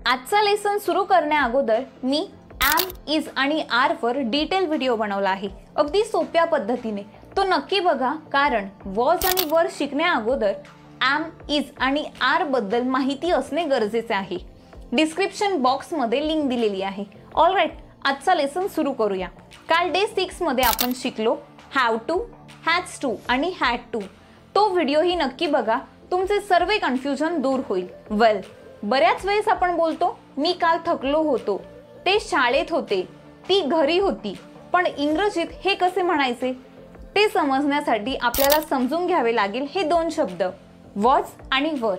आजचा लेसन सुरू करण्या अगोदर मी am, is आणि are वर डिटेल व्हिडिओ बनवला आहे अगदी सोप्या पद्धतीने। तो नक्की बघा, कारण was आणि वर शिकण्या अगोदर am, is आणि are बद्दल माहिती असणे गरजेचे आहे। डिस्क्रिप्शन बॉक्स मध्ये लिंक दिलेली आहे। ऑलराइट, आजचा लेसन सुरू करूया। काल डे 6 मध्ये आपण शिकलो have to, has to आणि had to। तो व्हिडिओ ही नक्की बघा, तुमचे सर्व कन्फ्युजन दूर होईल। वेल, बऱ्याच वेळेस आपण बोलतो मी काल थकलो होतो, ते शाळेत होते, ती घरी होती, पण इंग्रजीत हे कसे म्हणायचे ते समजण्यासाठी आपल्याला समजून घ्यावे लागेल हे दोन शब्द was आणि were।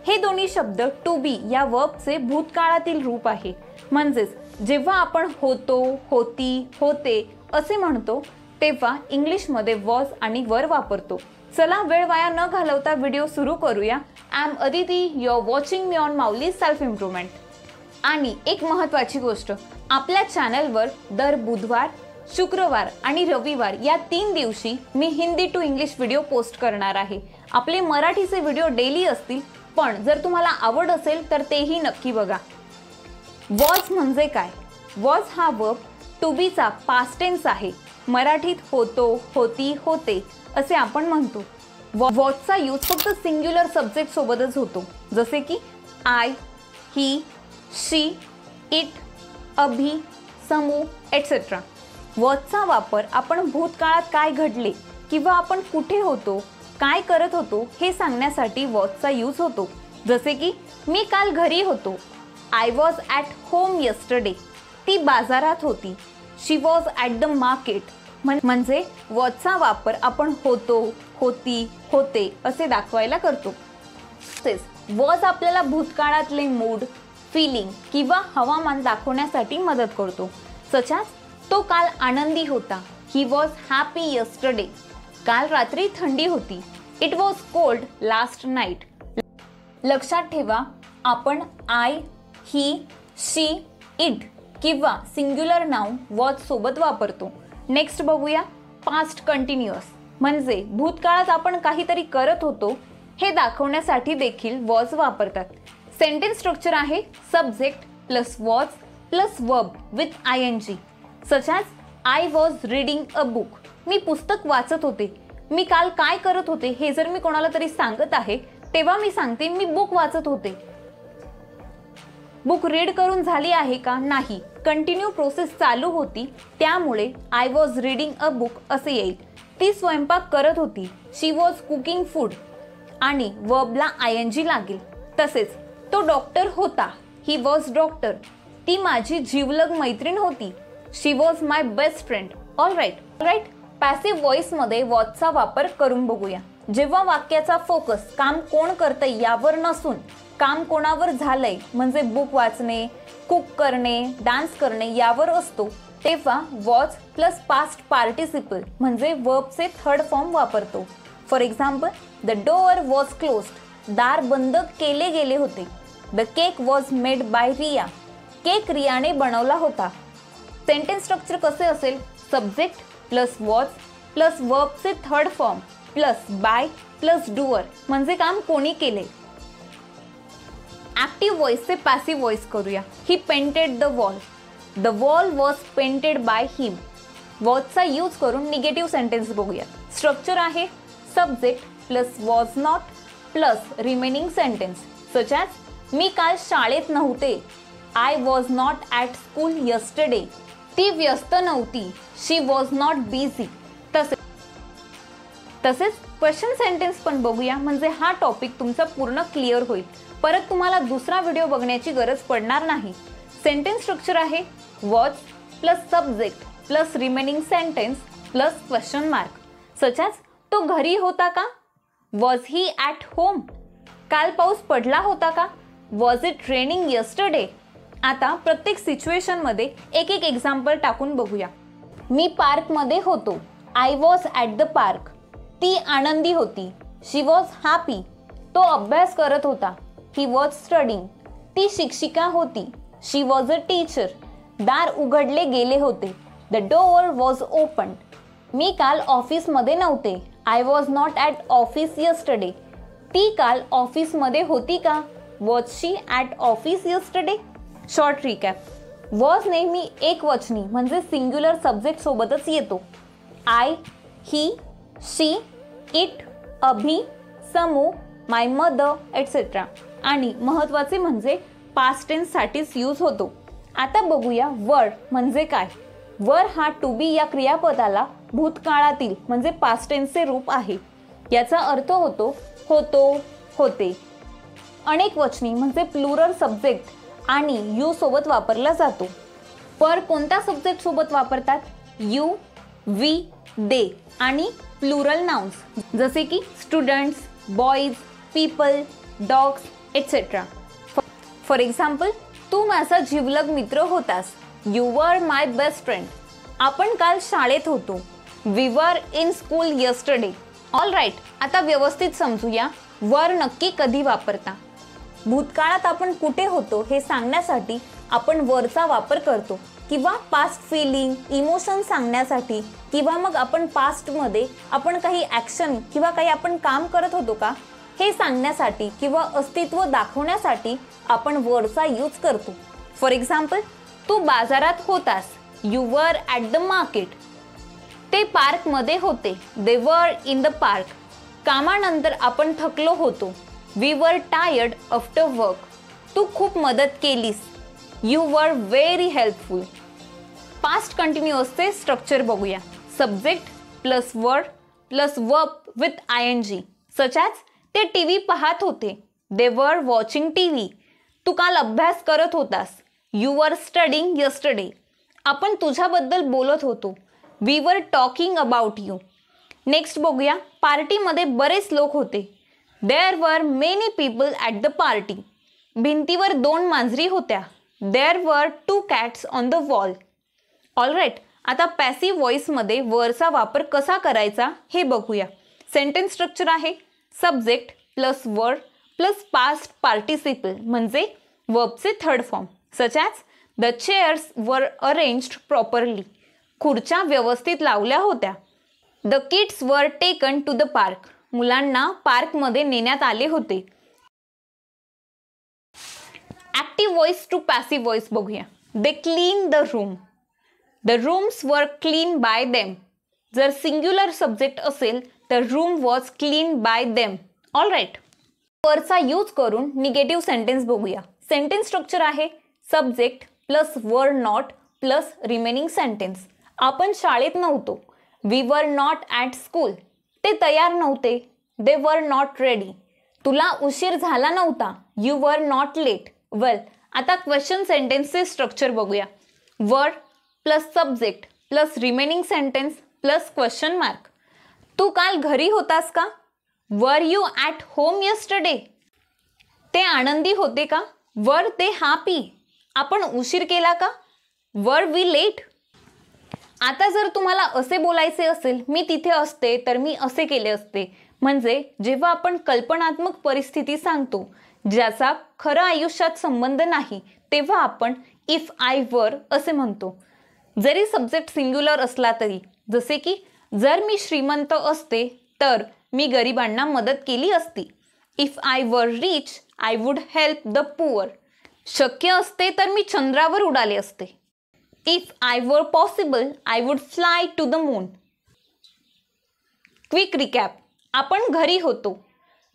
हे दोन्ही शब्द to be या वर्बचे भूतकाळातील रूप आहे। म्हणजेच जेव्हा आपण होतो, होती, होते असे म्हणतो तेव्हा इंग्लिश मध्ये was आणि were वापरतो। चला वेळ वाया न घालवता व्हिडिओ सुरू करूया। I am Aditi, you are watching me on Mauli self improvement. आणि एक महत्त्वाची गोष्ट, आपल्या चॅनलवर दर बुधवार, शुक्रवार आणि रविवार या 3 दिवशी मी Hindi to English video post करणार आहे। आपले मराठीचे व्हिडिओ डेली असतील, पण जर तुम्हाला आवड असेल तर तेही नक्की बघा। वॉज म्हणजे काय? वॉज हा वर्ब टू बी चा पास्ट टेन्स आहे। मराठीत होतो, होती, होते असे आपण म्हणतो। वॉजचा यूज फक्त सिंग्युलर सब्जेक्ट सोबतच होतो, जसे की आय, ही, शी, इट, अभि, समू एटसेट्रा। वॉजचा वापर आपण भूतकाळात काय घडले किंवा आपण कुठे होतो, काय करत होतो हे सांगण्यासाठी वॉजचा यूज होतो। जसे की मी काल घरी होतो, I was at home yesterday, ती बाजारात होती, she was at the market. म्हणजे वॉजचा वापर आपण होतो, होती, होते असे दाखवायला करतो। तसेच वॉज आपल्याला भूतकाळातले मूड, फीलिंग किंवा हवामान दाखवण्यासाठी मदत करतो। सच ॲज तो काल आनंदी होता, ही वॉज हॅपी यस्टरडे, काल रात्री थंडी होती, it was cold last night. लक्षात ठेवा, आपण आय, ही, शी, इट किंवा सिंग्युलर नाउन वॉज सोबत वापरतो। नेक्स्ट बघूया पास्ट कंटिन्युअस, म्हणजे भूतकाळात आपण काहीतरी करत होतो हे दाखवण्यासाठी देखील वॉज वापरतात। सेंटेन्स स्ट्रक्चर आहे subject plus was plus verb with ING. Such as I was reading a book, मी पुस्तक वाचत होते। मी काल काय करत होते हे जर मी कोणाला तरी सांगत आहे तेव्हा मी सांगते मी बुक वाचत होते। बुक रीड करून झाली आहे का? नाही, कंटिन्यू प्रोसेस चालू होती, त्यामुळे I was reading a book असे येईल। ती स्वयंपाक करत होती, शी वॉज कुकिंग फूड आणि वर्बला आयएनजी लागेल। तसेच तो डॉक्टर होता, ही वॉज डॉक्टर, ती माझी जीवलग मैत्रीण होती, she was my best friend. Alright, passive voice मध्ये वॉजचा वापर करून बघूया। जेव्हा वाक्याचा फोकस काम कोण करतंय यावर नसून काम कोणावर झालंय, म्हणजे बुक वाचणे, कुक करणे, डान्स करणे यावर असतो, तेव्हा वॉज प्लस पास्ट पार्टिसिपल म्हणजे वर्बचे थर्ड फॉर्म वापरतो। For example, the door was closed, दार बंद केले गेले होते। The cake was made by Riya, केक रियाने बनवला होता। सेंटेन्स स्ट्रक्चर कसे असेल? सब्जेक्ट प्लस वॉज प्लस वर्बचे third form plus by plus doer म्हणजे काम कोणी केले। ऍक्टिव्ह व्हॉइसचे पॅसिव्ह व्हॉइस करूया। He painted the wall, the wall was painted by him. वॉजचा यूज करून निगेटिव्ह सेंटेन्स बघूया। स्ट्रक्चर आहे subject plus was not plus remaining sentence. Such as मी काल शाळेत नव्हते, I was not at school yesterday, ती व्यस्त नव्हती, शी वॉज नॉट बिझी। तसेच क्वेश्चन सेंटेन्स पण बघूया, म्हणजे हा टॉपिक तुमचा पूर्ण क्लिअर होईल, परत तुम्हाला दुसरा व्हिडिओ बघण्याची गरज पडणार नाही। सेंटेन्स स्ट्रक्चर आहे was plus subject plus remaining sentence plus question mark. Such as तो घरी होता का? वॉज ही ॲट होम, काल पाऊस पडला होता का? Was it raining yesterday. आता प्रत्येक सिच्युएशन मध्ये एक एक एक्झाम्पल टाकून बघूया। मी पार्क मध्ये होतो, I was at the park, ती आनंदी होती, शी वॉज हॅपी, तो अभ्यास करत होता, ही वॉज स्टडिंग, ती शिक्षिका होती, शी वॉज अ टीचर, दार उघडले गेले होते, द डोअर वॉज ओपन, मी काल ऑफिसमध्ये नव्हते, I was not at office yesterday, ती काल ऑफिसमध्ये होती का? Was she at office yesterday? Short recap. Was नेहमी एकवचनी म्हणजे सिंग्युलर सब्जेक्ट सोबतच येतो. आय, ही, शी, इट, अभि, समू, माय मदर एटसेट्रा. आणि महत्त्वाचे म्हणजे पास्ट टेन्स साठीच यूज होतो. आता बघूया वर म्हणजे काय. वर हा टू बी या क्रियापदाला भूतकाळातील म्हणजे पास्ट टेन्सचे रूप आहे. याचा अर्थ होतो होतो, होते. अनेक वचनी म्हणजे प्लुरल सब्जेक्ट आणि यू सोबत वापरला जातो. पर कोणत्या सब्जेक्ट सोबत वापरतात? यू, वी, दे आणि प्लुरल नाउन्स जसे की students, boys, people, dogs etcetera. For example, तू माझा जिवलग मित्र होतास. You were my best friend. आपण काल शाळेत होतो. We were in school yesterday. All right. आता व्यवस्थित समजूया वर नक्की कधी वापरता. भूतकाळात आपण कुठे होतो हे सांगण्यासाठी आपण वरचा वापर करतो, किंवा पास्ट फिलिंग, इमोशन सांगण्यासाठी, किंवा मग आपण पास्टमध्ये आपण काही ॲक्शन किंवा काही आपण काम करत होतो का हे सांगण्यासाठी किंवा अस्तित्व दाखवण्यासाठी आपण वरचा यूज करतो. फॉर एक्झाम्पल, तू बाजारात होतास. You were at the market. ते पार्कमध्ये होते. दे वर इन द पार्क. कामानंतर आपण थकलो होतो. We were tired after work. तू खूप मदत केलीस. You were very helpful. Past कंटिन्युअसचे स्ट्रक्चर बघूया. Subject plus were plus verb with ING. Such as ते टीव्ही पाहत होते. दे वर वॉचिंग टीव्ही. तू काल अभ्यास करत होतास. You were studying yesterday. आपण तुझ्याबद्दल बोलत होतो. We were talking about you. Next बघूया. पार्टीमध्ये बरेच लोक होते. There were many people at the party. भिंतीवर 2 मांजरी होत्या. There were 2 cats on the wall. All right. आता पॅसिव्ह व्हॉइसमध्ये वरचा वापर कसा करायचा हे बघूया. सेंटेन्स स्ट्रक्चर आहे subject plus were plus past participle म्हणजे वर्बचे third form. Such as the chairs were arranged properly. खुर्च्या व्यवस्थित लावल्या होत्या. The kids were taken to the park. मुलांना पार्कमध्ये नेण्यात आले होते. Active voice to passive voice बघूया. They clean the room. The rooms were clean by them. जर सिंग्युलर सब्जेक्ट असेल तर room was clean by them. All right. वरचा यूज करून निगेटिव्ह सेंटेन्स बघूया. सेंटेन्स स्ट्रक्चर आहे subject plus were not plus remaining sentence. आपण शाळेत नव्हतो. We were not at school. ते तयार नव्हते. दे वर नॉट रेडी. तुला उशीर झाला नव्हता. You were not late. Well, आता क्वेश्चन सेंटेन्सचे स्ट्रक्चर बघूया. Were plus subject plus remaining sentence plus question mark. तू काल घरी होतास का? Were you at home yesterday. ते आनंदी होते का? वर दे हॅपी. आपण उशीर केला का? Were we let. आता जर तुम्हाला असे बोलायचे असेल मी तिथे असते तर मी असे केले असते, म्हणजे जेव्हा आपण कल्पनात्मक परिस्थिती सांगतो ज्याचा खरं आयुष्यात संबंध नाही तेव्हा आपण इफ आय वर असे म्हणतो. जरी सब्जेक्ट सिंग्युलर असला तरी, जसे की जर मी श्रीमंत असते तर मी गरिबांना मदत केली असती. If I were rich I would help the poor. शक्य असते तर मी चंद्रावर उडाले असते. If I were possible I would fly to the moon. Quick recap. आपण घरी होतो.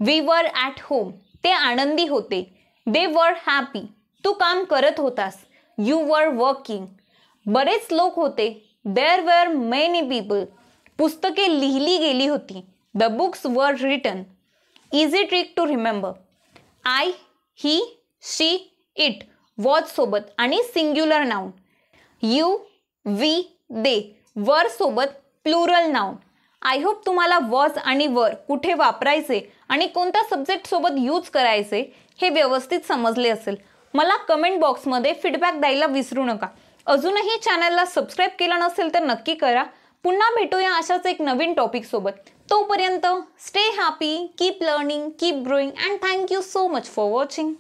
वी वर ॲट होम. ते आनंदी होते. दे वर हॅपी. तू काम करत होतास. You were working. बरेच लोक होते. There were many people. पुस्तके लिहिली गेली होती. The books were written. Easy trick to remember. I, he, she, it was सोबत आणि singular noun. You, we, they were सोबत प्लुरल नाउन. आय होप तुम्हाला वॉज आणि वर कुठे वापरायचे आणि कोणत्या सब्जेक्ट सोबत यूज करायचे हे व्यवस्थित समजले असेल. मला कमेंट बॉक्समध्ये फीडबॅक द्यायला विसरू नका. अजूनही चॅनलला सबस्क्राईब केलं नसेल तर नक्की करा. पुन्हा भेटूया अशाच एक नवीन टॉपिक सोबत. तोपर्यंत stay happy, keep learning, keep growing and thank you so much for watching.